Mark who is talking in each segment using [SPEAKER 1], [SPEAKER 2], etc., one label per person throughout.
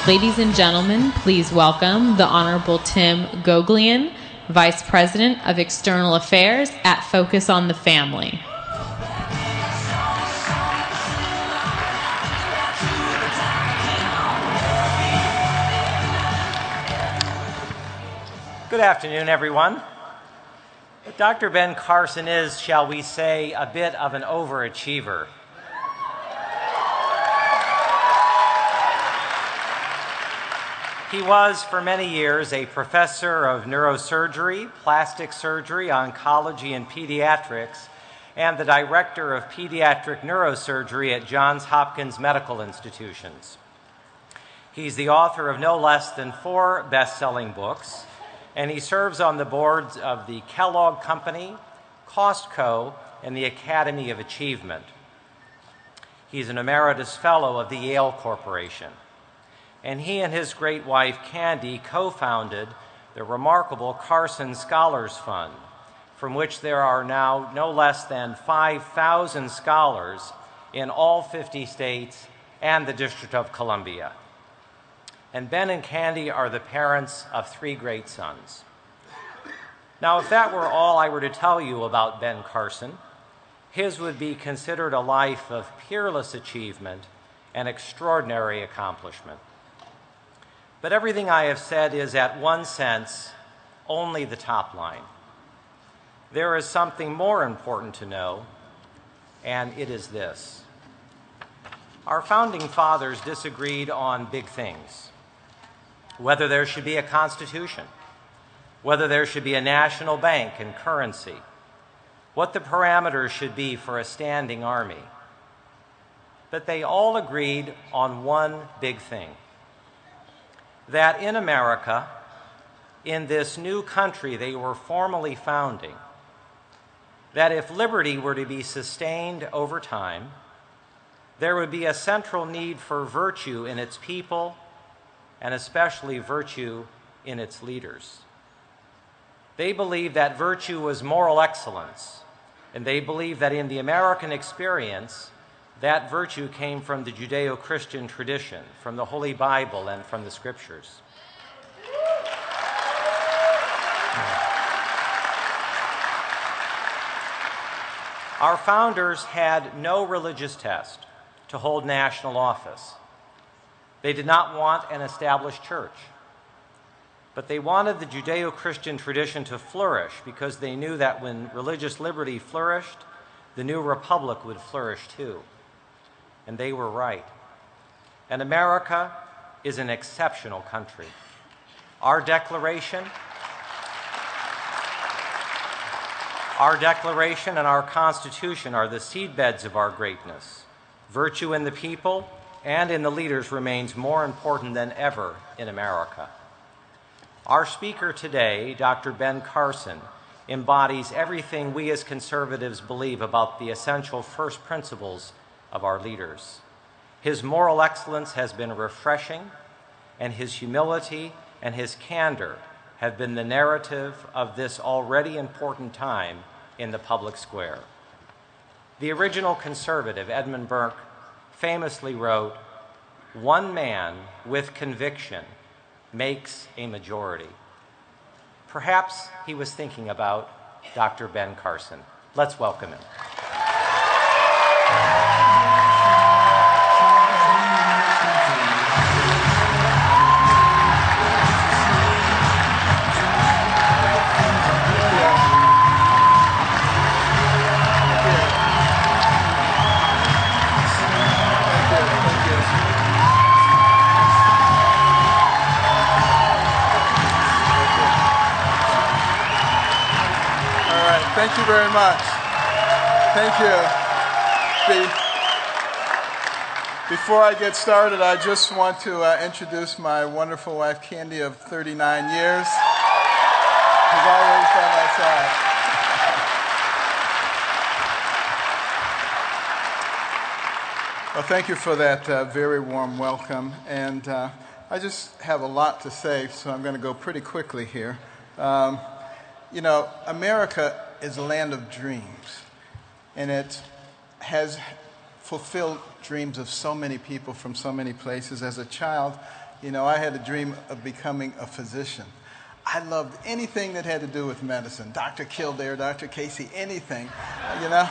[SPEAKER 1] Ladies and gentlemen, please welcome the Honorable Tim Goglian, Vice President of External Affairs at Focus on the Family.
[SPEAKER 2] Good afternoon, everyone. Dr. Ben Carson is, shall we say, a bit of an overachiever. He was, for many years, a professor of neurosurgery, plastic surgery, oncology, and pediatrics, and the director of pediatric neurosurgery at Johns Hopkins Medical Institutions. He's the author of no less than 4 best-selling books, and he serves on the boards of the Kellogg Company, Costco, and the Academy of Achievement. He's an emeritus fellow of the Yale Corporation, and he and his great wife, Candy, co-founded the remarkable Carson Scholars Fund, from which there are now no less than 5,000 scholars in all 50 states and the District of Columbia. And Ben and Candy are the parents of 3 great sons. Now, if that were all I were to tell you about Ben Carson, his would be considered a life of peerless achievement and extraordinary accomplishment. But everything I have said is, at one sense, only the top line. There is something more important to know, and it is this. Our founding fathers disagreed on big things: whether there should be a constitution, whether there should be a national bank and currency, what the parameters should be for a standing army. But they all agreed on one big thing: that in America, in this new country they were formally founding, that if liberty were to be sustained over time, there would be a central need for virtue in its people, and especially virtue in its leaders. They believed that virtue was moral excellence, and they believed that in the American experience, that virtue came from the Judeo-Christian tradition, from the Holy Bible, and from the Scriptures. Our founders had no religious test to hold national office. They did not want an established church, but they wanted the Judeo-Christian tradition to flourish because they knew that when religious liberty flourished, the new republic would flourish too. And they were right. And America is an exceptional country. Our Declaration and our Constitution are the seedbeds of our greatness. Virtue in the people and in the leaders remains more important than ever in America. Our speaker today, Dr. Ben Carson, embodies everything we as conservatives believe about the essential first principles of our leaders. His moral excellence has been refreshing, and his humility and his candor have been the narrative of this already important time in the public square. The original conservative, Edmund Burke, famously wrote, "One man with conviction makes a majority." Perhaps he was thinking about Dr. Ben Carson. Let's welcome him.
[SPEAKER 3] Thank you very much. Thank you. Before I get started, I just want to introduce my wonderful wife, Candy, of 39 years, who's always by my side. Well, thank you for that very warm welcome. And I just have a lot to say, so I'm going to go pretty quickly here. You know, America is a land of dreams, and it has fulfilled dreams of so many people from so many places. As a child, You know, I had a dream of becoming a physician. I loved anything that had to do with medicine. Dr. Kildare, Dr. Casey, anything. You know,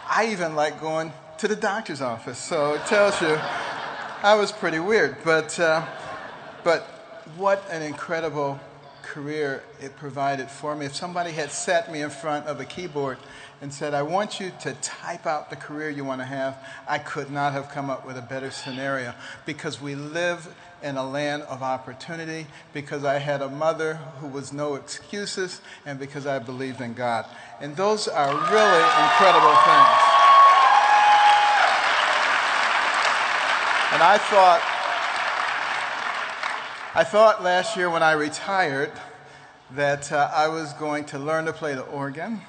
[SPEAKER 3] I even liked going to the doctor's office. So it tells you I was pretty weird. But what an incredible career it provided for me. If somebody had sat me in front of a keyboard and said, I want you to type out the career you want to have, I could not have come up with a better scenario, because we live in a land of opportunity, because I had a mother who was no excuses, and because I believed in God. And those are really incredible things. And I thought last year when I retired that I was going to learn to play the organ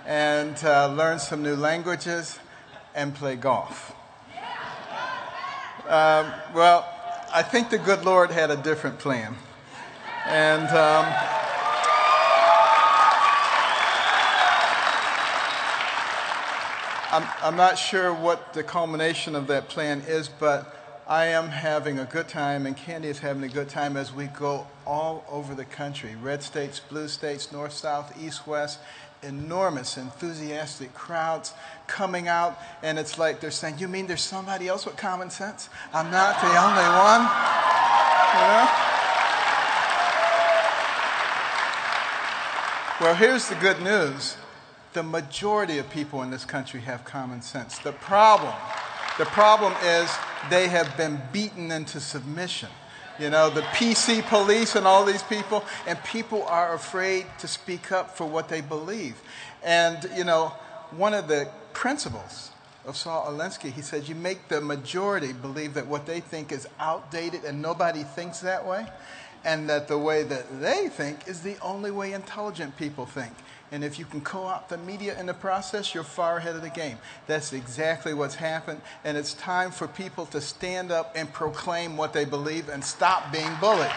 [SPEAKER 3] and learn some new languages and play golf. Well, I think the good Lord had a different plan. And I'm not sure what the culmination of that plan is, but I am having a good time, and Candy is having a good time as we go all over the country. Red states, blue states, north, south, east, west. Enormous, enthusiastic crowds coming out, and it's like they're saying, you mean there's somebody else with common sense? I'm not the only one. You know? Well, here's the good news. The majority of people in this country have common sense. The problem is they have been beaten into submission. You know, the PC police and all these people, and people are afraid to speak up for what they believe. And, you know, one of the principles of Saul Alinsky, he said, you make the majority believe that what they think is outdated and nobody thinks that way, and that the way that they think is the only way intelligent people think. And if you can co-opt the media in the process, you're far ahead of the game. That's exactly what's happened. And it's time for people to stand up and proclaim what they believe and stop being bullied.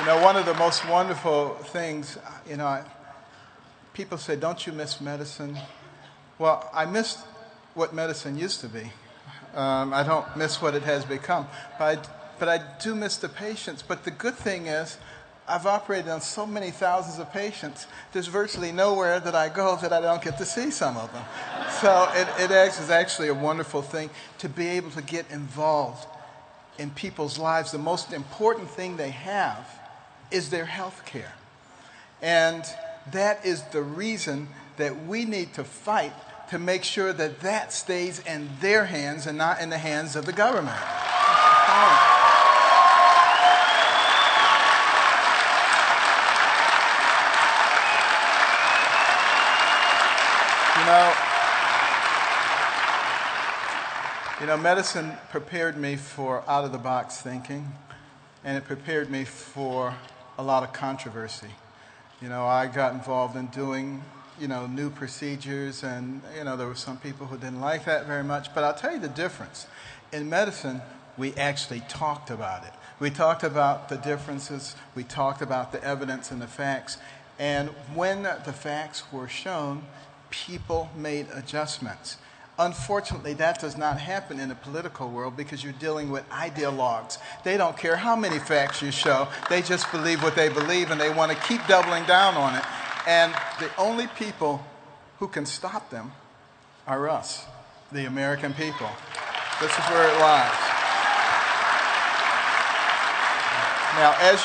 [SPEAKER 3] You know, one of the most wonderful things, you know, people say, don't you miss medicine? Well, I miss what medicine used to be. I don't miss what it has become, but I do miss the patients. But the good thing is, I've operated on so many thousands of patients, there's virtually nowhere that I go that I don't get to see some of them. So it is actually a wonderful thing to be able to get involved in people's lives. The most important thing they have is their health care. And that is the reason that we need to fight to make sure that that stays in their hands and not in the hands of the government. You know, medicine prepared me for out-of-the-box thinking, and it prepared me for a lot of controversy. You know, I got involved in doing new procedures, and, there were some people who didn't like that very much. But I'll tell you the difference. In medicine, we actually talked about it. We talked about the differences. We talked about the evidence and the facts. And when the facts were shown, people made adjustments. Unfortunately, that does not happen in the political world because you're dealing with ideologues. They don't care how many facts you show. They just believe what they believe, and they want to keep doubling down on it. And the only people who can stop them are us, the American people. This is where it lies. Now, as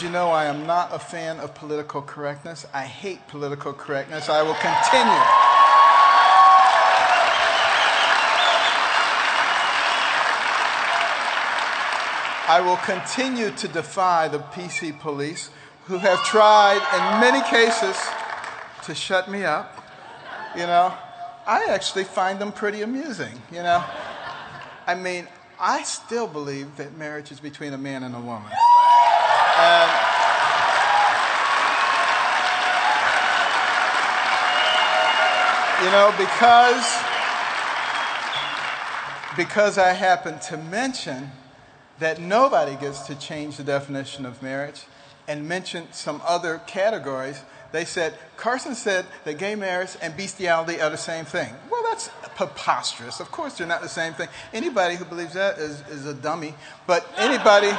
[SPEAKER 3] you know, I am not a fan of political correctness. I hate political correctness. I will continue. I will continue to defy the PC police, who have tried in many cases to shut me up. I actually find them pretty amusing. I mean, I still believe that marriage is between a man and a woman. And because I happen to mention that nobody gets to change the definition of marriage and mention some other categories, They said, Carson said that gay marriage and bestiality are the same thing. Well, that's preposterous. Of course they're not the same thing. Anybody who believes that is a dummy. But anybody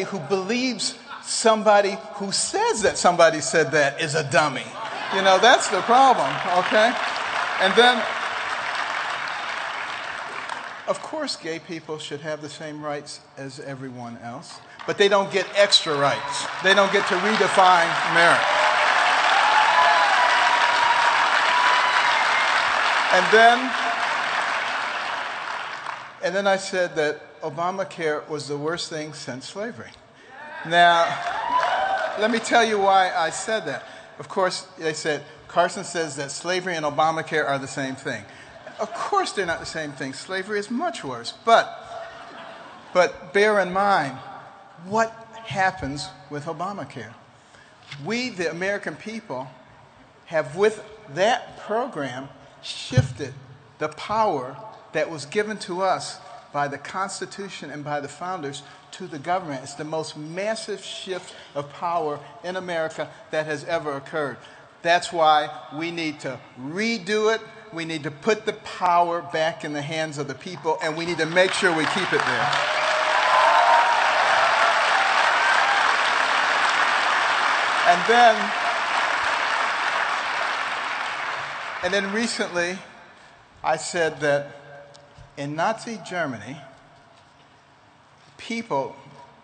[SPEAKER 3] who believes somebody who says that somebody said that is a dummy. You know, that's the problem, okay? And then, of course, gay people should have the same rights as everyone else, but they don't get extra rights. They don't get to redefine marriage. And then I said that Obamacare was the worst thing since slavery. Now, let me tell you why I said that. Of course, they said, Carson says that slavery and Obamacare are the same thing. Of course they're not the same thing. Slavery is much worse. But bear in mind, what happens with Obamacare? We, the American people, have with that program shifted the power that was given to us by the Constitution and by the founders to the government. It's the most massive shift of power in America that has ever occurred. That's why we need to redo it. We need to put the power back in the hands of the people, and we need to make sure we keep it there. And then recently, I said that in Nazi Germany, people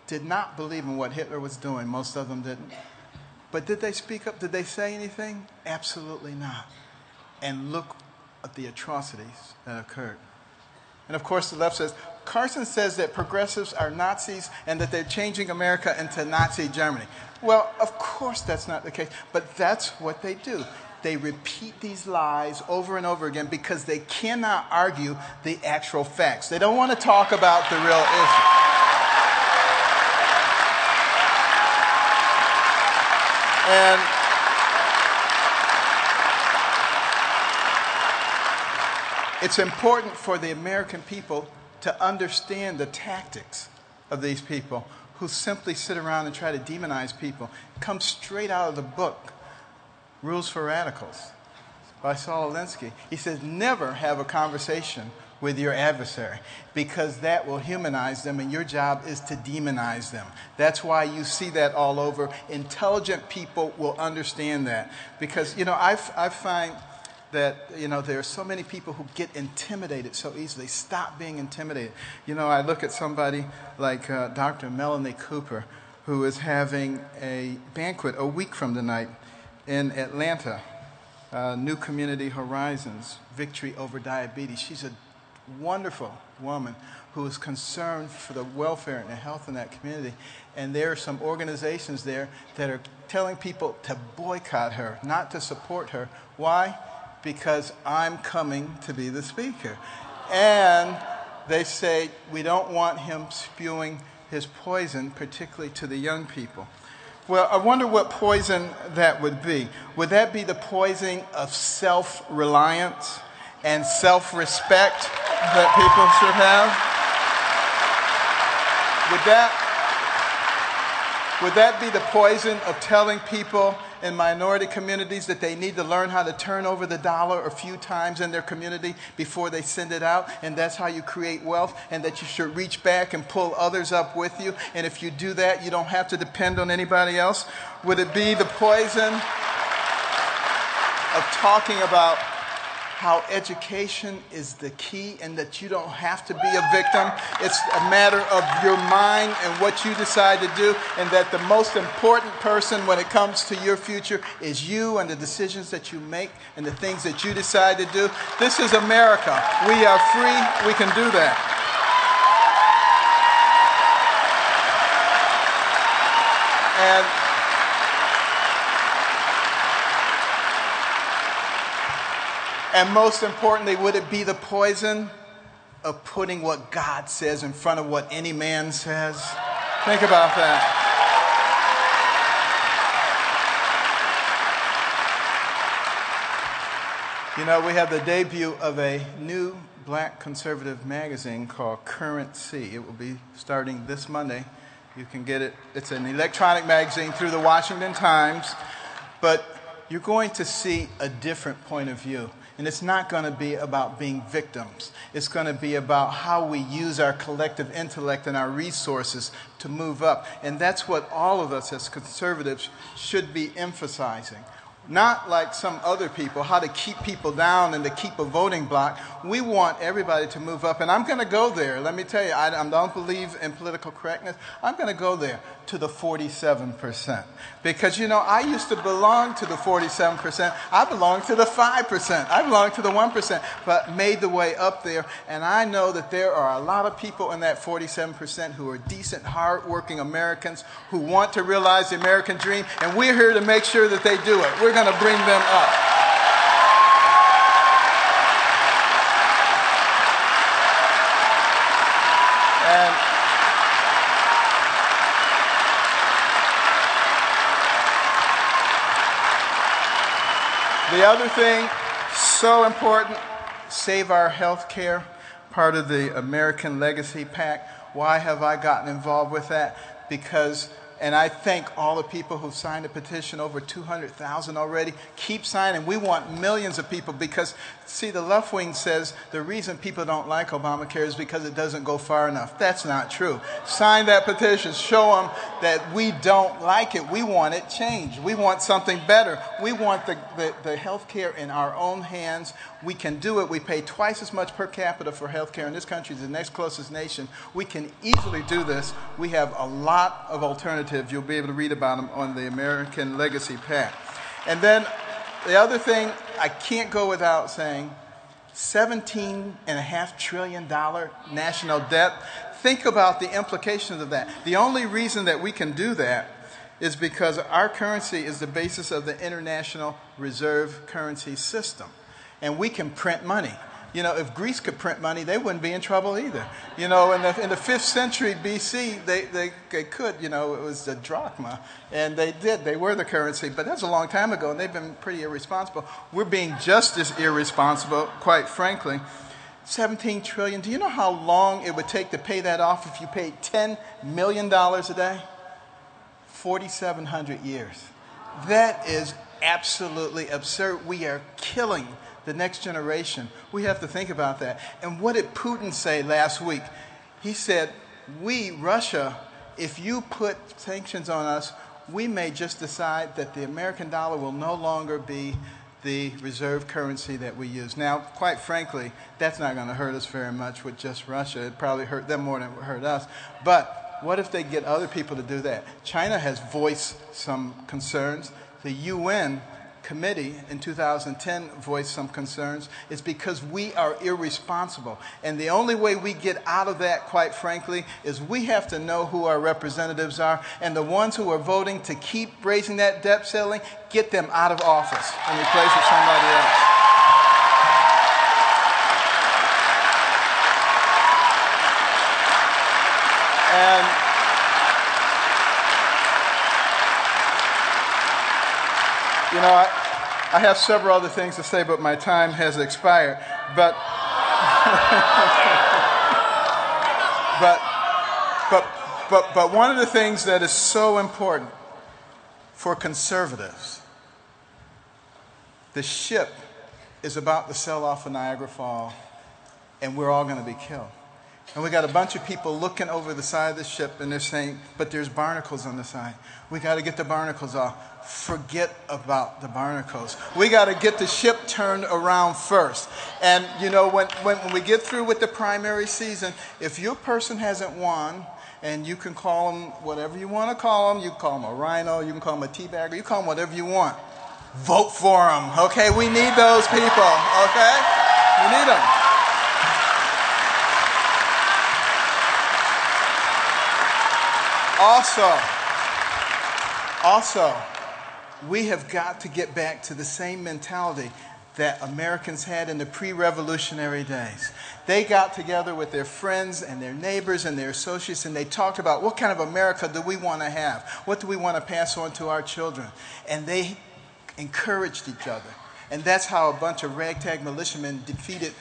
[SPEAKER 3] did not believe in what Hitler was doing. Most of them didn't. But did they speak up? Did they say anything? Absolutely not. And look at the atrocities that occurred. And of course, the left says, Carson says that progressives are Nazis and that they're changing America into Nazi Germany. Well, of course that's not the case, but that's what they do. They repeat these lies over and over again because they cannot argue the actual facts. They don't want to talk about the real issue. And it's important for the American people to understand the tactics of these people who simply sit around and try to demonize people. It comes straight out of the book, Rules for Radicals, by Saul Alinsky. He says, never have a conversation with your adversary because that will humanize them and your job is to demonize them. That's why you see that all over. Intelligent people will understand that because, you know, I find that, you know, there are so many people who get intimidated so easily. Stop being intimidated. You know, I look at somebody like Dr. Melanie Cooper, who is having a banquet a week from tonight in Atlanta, New Community Horizons, Victory Over Diabetes. She's a wonderful woman who is concerned for the welfare and the health in that community. And there are some organizations there that are telling people to boycott her, not to support her. Why? Because I'm coming to be the speaker. And they say we don't want him spewing his poison, particularly to the young people. Well, I wonder what poison that would be. Would that be the poison of self-reliance and self-respect that people should have? Would that be the poison of telling people in minority communities that they need to learn how to turn over the dollar a few times in their community before they send it out, and that's how you create wealth, and that you should reach back and pull others up with you, and if you do that, you don't have to depend on anybody else? Would it be the poison of talking about how education is the key and that you don't have to be a victim? It's a matter of your mind and what you decide to do, and that the most important person when it comes to your future is you and the decisions that you make and the things that you decide to do. This is America. We are free. We can do that. And most importantly, would it be the poison of putting what God says in front of what any man says? Think about that. You know, we have the debut of a new black conservative magazine called Currency. It will be starting this Monday You can get it. It's an electronic magazine through the Washington Times. But you're going to see a different point of view. And it's not going to be about being victims. It's going to be about how we use our collective intellect and our resources to move up. And that's what all of us as conservatives should be emphasizing. Not like some other people, how to keep people down and to keep a voting block. We want everybody to move up. And I'm going to go there. Let me tell you, I don't believe in political correctness. I'm going to go there to the 47%. Because, you know, I used to belong to the 47%. I belonged to the 5%. I belonged to the 1%, but made the way up there. And I know that there are a lot of people in that 47% who are decent, hard-working Americans who want to realize the American dream. And we're here to make sure that they do it. We're going to bring them up. And the other thing, so important, save our health care, part of the American Legacy PAC. Why have I gotten involved with that? Because, and I thank all the people who've signed a petition, over 200,000 already. Keep signing. We want millions of people because, see, the left wing says the reason people don't like Obamacare is because it doesn't go far enough. That's not true. Sign that petition. Show them that we don't like it. We want it changed. We want something better. We want the health care in our own hands. We can do it. We pay twice as much per capita for health care in this country as the next closest nation. We can easily do this. We have a lot of alternatives. You'll be able to read about them on the American Legacy PAC. And then the other thing, I can't go without saying, $17.5 trillion national debt. Think about the implications of that. The only reason that we can do that is because our currency is the basis of the international reserve currency system. And we can print money. You know, if Greece could print money, they wouldn't be in trouble either. You know, in the 5th century BC, they could, you know, it was the drachma. And they did. They were the currency. But that's a long time ago, and they've been pretty irresponsible. We're being just as irresponsible, quite frankly. 17 trillion. Do you know how long it would take to pay that off if you paid $10 million a day? 4,700 years. That is absolutely absurd. We are killing the next generation. We have to think about that. And what did Putin say last week? He said, we, Russia, if you put sanctions on us, we may just decide that the American dollar will no longer be the reserve currency that we use. Now, quite frankly, that's not going to hurt us very much with just Russia. It probably hurt them more than it would hurt us. But what if they get other people to do that? China has voiced some concerns. The UN committee in 2010 voiced some concerns. It's because we are irresponsible. And the only way we get out of that, quite frankly, is we have to know who our representatives are. And the ones who are voting to keep raising that debt ceiling, get them out of office and replace with somebody else. And you know, I have several other things to say, but my time has expired. But but one of the things that is so important for conservatives, the ship is about to sail off of Niagara Falls, and we're all going to be killed. And we got a bunch of people looking over the side of the ship, and they're saying, but there's barnacles on the side. We got to get the barnacles off. Forget about the barnacles. We got to get the ship turned around first. And, you know, when we get through with the primary season, if your person hasn't won, and you can call them whatever you want to call them, you can call them a rhino, you can call them a teabagger, you call them whatever you want. Vote for them, okay? We need those people, okay? We need them. Also, we have got to get back to the same mentality that Americans had in the pre-revolutionary days. They got together with their friends and their neighbors and their associates, and they talked about what kind of America do we want to have? What do we want to pass on to our children? And they encouraged each other. And that's how a bunch of ragtag militiamen defeated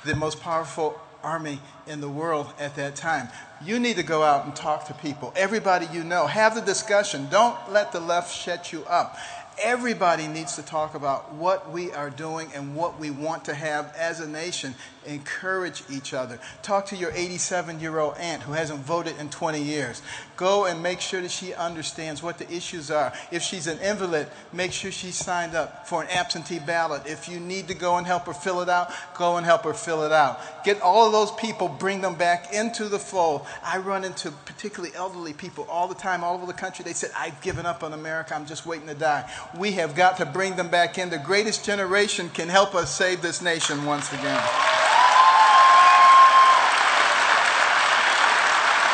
[SPEAKER 3] the most powerful army in the world at that time. You need to go out and talk to people, everybody you know. Have the discussion. Don't let the left shut you up. Everybody needs to talk about what we are doing and what we want to have as a nation. Encourage each other. Talk to your 87-year-old aunt who hasn't voted in 20 years. Go and make sure that she understands what the issues are. If she's an invalid, make sure she's signed up for an absentee ballot. If you need to go and help her fill it out, go and help her fill it out. Get all of those people, bring them back into the fold. I run into particularly elderly people all the time, all over the country. They said, I've given up on America. I'm just waiting to die. We have got to bring them back in. The greatest generation can help us save this nation once again.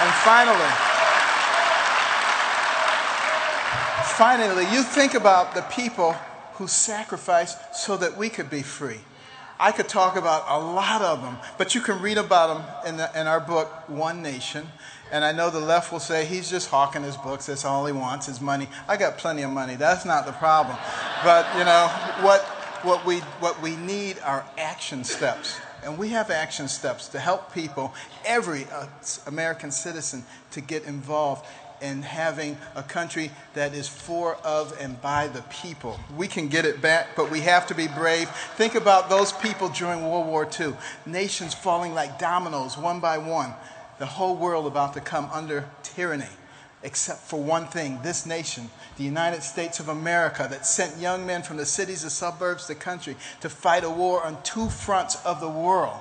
[SPEAKER 3] And finally, you think about the people who sacrificed so that we could be free. I could talk about a lot of them, but you can read about them in our book, One Nation. And I know the left will say, he's just hawking his books. That's all he wants is money. I got plenty of money. That's not the problem. But, you know, what we need are action steps. And we have action steps to help people, every American citizen, to get involved in having a country that is for, of, and by the people. We can get it back, but we have to be brave. Think about those people during World War II. Nations falling like dominoes, one by one. The whole world about to come under tyranny, except for one thing. This nation, the United States of America, that sent young men from the cities, the suburbs, the country to fight a war on two fronts of the world.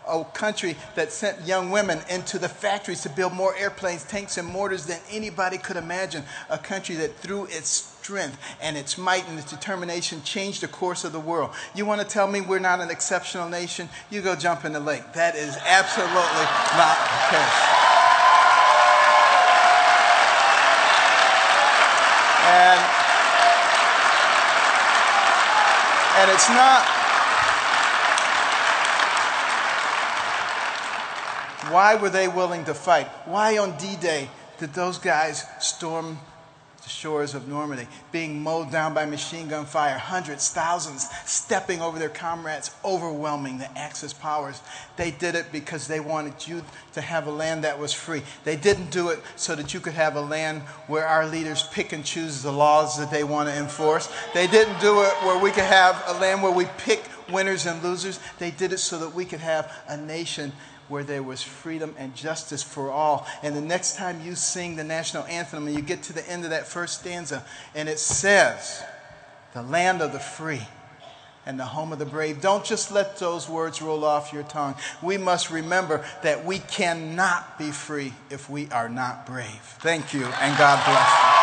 [SPEAKER 3] A country that sent young women into the factories to build more airplanes, tanks, and mortars than anybody could imagine. A country that through its strength and its might and its determination changed the course of the world. You want to tell me we're not an exceptional nation? You go jump in the lake. That is absolutely not the case. And it's not. Why were they willing to fight? Why on D-Day did those guys storm the shores of Normandy, being mowed down by machine gun fire, hundreds, thousands, stepping over their comrades, overwhelming the Axis powers? They did it because they wanted you to have a land that was free. They didn't do it so that you could have a land where our leaders pick and choose the laws that they want to enforce. They didn't do it where we could have a land where we pick winners and losers. They did it so that we could have a nation where there was freedom and justice for all. And the next time you sing the national anthem and you get to the end of that first stanza and it says, the land of the free and the home of the brave, don't just let those words roll off your tongue. We must remember that we cannot be free if we are not brave. Thank you, and God bless you.